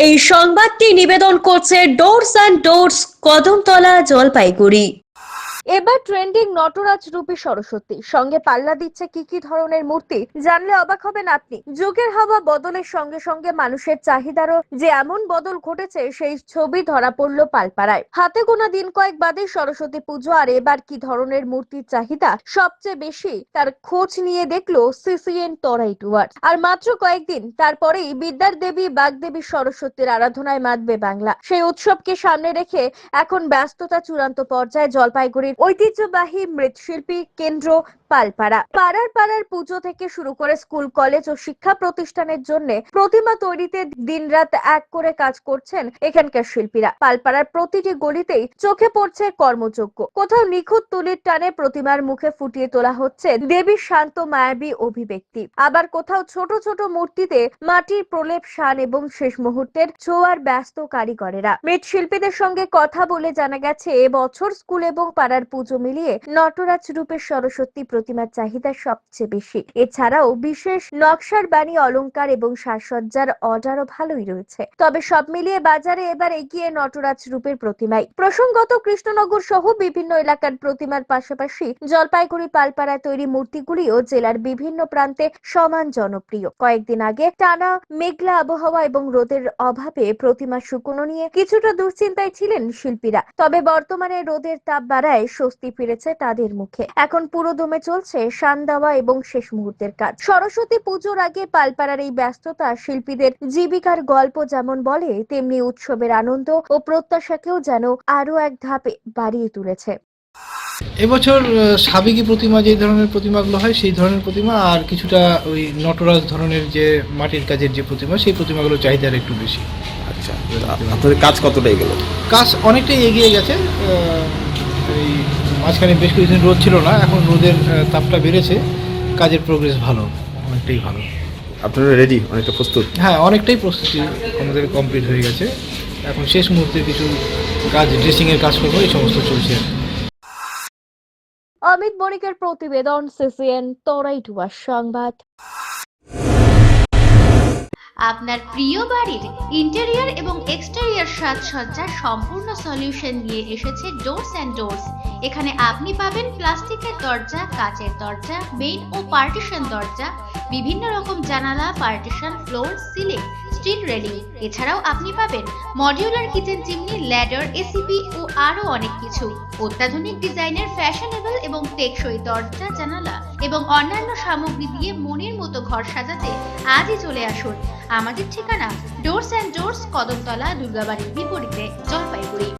এই সংবাদটি নিবেদন করছে doors and doors, Kadamtala, Jalpaiguri. এবার ট্রেন্ডিং নটরাজ রূপী সরস্বতী সঙ্গে পাল্লা দিচ্ছে কি কি ধরনের মূর্তি, জানলে অবাক হবেন আপনি। যুগের হাওয়া বদলের সঙ্গে সঙ্গে মানুষের চাহিদারও যে এমন বদল ঘটেছে সেই ছবি ধরা পড়লো পালপাড়ায়। হাতে গোনা দিন কয়েক বাদে সরস্বতী পুজো, আর এবার কি ধরনের মূর্তির চাহিদা সবচেয়ে বেশি তার খোঁজ নিয়ে দেখলো সিসিএন তরাই টুয়ার্স। আর মাত্র কয়েকদিন তারপরেই বিদ্যার দেবী বাগদেবী সরস্বতীর আরাধনায় মাতবে বাংলা। সেই উৎসবকে সামনে রেখে এখন ব্যস্ততা চূড়ান্ত পর্যায়ে জলপাইগুড়ির ঐতিহ্যবাহী মৃৎশিল্পী কেন্দ্র পালপাড়া। পাড়ার পুজো থেকে শুরু করে স্কুল, কলেজ ও শিক্ষা প্রতিষ্ঠানের জন্য প্রতিমা তৈরিতে দিনরাত এক করে কাজ করছেন এখানকার শিল্পীরা। পালপাড়ার প্রতিটি গলিতেই চোখে পড়ছে কর্মযজ্ঞ। কোথাও নিখুঁত তুলির টানে প্রতিমার মুখে ফুটিয়ে তোলা হচ্ছে দেবীর শান্ত মায়াবী অভিব্যক্তি, আবার কোথাও ছোট ছোট মূর্তিতে মাটির প্রলেপ, শান এবং শেষ মুহূর্তের ছোঁয়ার ব্যস্ত কারিগরেরা। মৃৎশিল্পীদের সঙ্গে কথা বলে জানা গেছে, এবছর স্কুল এবং পাড়ার পুজো মিলিয়ে নটরাজ রূপের সরস্বতী প্রতিমার চাহিদা সবচেয়ে বেশি। এছাড়াও বিশেষ নকশার বাণী, অলংকার এবং সাজসজ্জার অর্ডারও ভালোই রয়েছে। তবে সব মিলিয়ে বাজারে এবার এগিয়ে নটরাজ রূপের প্রতিমাই। প্রসঙ্গত, কৃষ্ণনগর সহ বিভিন্ন এলাকার প্রতিমার পাশাপাশি জলপাইগুড়ি পালপাড়ায় তৈরি মূর্তিগুলিও জেলার বিভিন্ন প্রান্তে সমান জনপ্রিয়। কয়েকদিন আগে টানা মেঘলা আবহাওয়া এবং রোদের অভাবে প্রতিমা শুকনো নিয়ে কিছুটা দুশ্চিন্তায় ছিলেন শিল্পীরা। তবে বর্তমানে রোদের তাপ বাড়ায় স্বস্তি ফিরেছে তাদের মুখে। এখন পুরো দমে চলছে শান দেওয়া এবং শেষ মুহূর্তের কাজ। সরস্বতী পুজোর আগে পালপাড়ার এই ব্যস্ততা শিল্পীদের জীবিকার গল্প যেমন বলে, তেমনি উৎসবের আনন্দ ও প্রত্যাশাকেও যেন আরো এক ধাপে বাড়িয়ে তুলেছে। এবছর সাবেকি প্রতিমা যে ধরনের প্রতিমাগুলো হয় সেই ধরনের প্রতিমা, আর কিছুটা ওই নটরাজ ধরনের যে মাটির কাজের যে প্রতিমা, সেই প্রতিমাগুলোর চাহিদার একটু বেশি। আচ্ছা, আপনাদের কাজ কতটা এগোলো? কাজ অনেকটাই এগিয়ে গেছে। এই মাঝখানে বেশ কিছুদিন রোদ ছিল না, এখন রোদের তাপটা বেড়েছে, কাজের প্রোগ্রেস ভালো, অনেকটাই ভালো। আপনারা রেডি, অনেকটা প্রস্তুত? হ্যাঁ, অনেকটাই প্রস্তুতি আমাদের কমপ্লিট হয়ে গেছে। এখন শেষ মুহূর্তে কিছু কাজ, ড্রেসিংয়ের কাজ করবো, এই সমস্ত চলছে। অমিত বণিকের প্রতিবেদন, সিসিএন তরাই টুয়ার্স সংবাদ। আপনার প্রিয় বাড়ির ইন্টেরিয়র এবং এক্সটেরিয়র সাজসজ্জার সম্পূর্ণ সলিউশন নিয়ে এসেছে ডোরস অ্যান্ড ডোরস। এখানে আপনি পাবেন প্লাস্টিকের দরজা, কাচের দরজা, মেইন ও পার্টিশন দরজা, বিভিন্ন রকম জানালা, partition, floor, ceiling, steel railing. এছাড়াও আপনি পাবেন modular kitchen chimney, ladder, ACP ও আরো অনেক কিছু। অত্যাধুনিক ডিজাইনের ফ্যাশনেবল এবং টেকসই দরজা, জানালা এবং অন্যান্য সামগ্রী দিয়ে মনের মতো ঘর সাজাতে আজই চলে আসুন। আমাদের ঠিকানা ডোরস অ্যান্ড ডোরস, কদমতলা, দুর্গাবাড়ির বিপরীতে, জলপাইগুড়ি।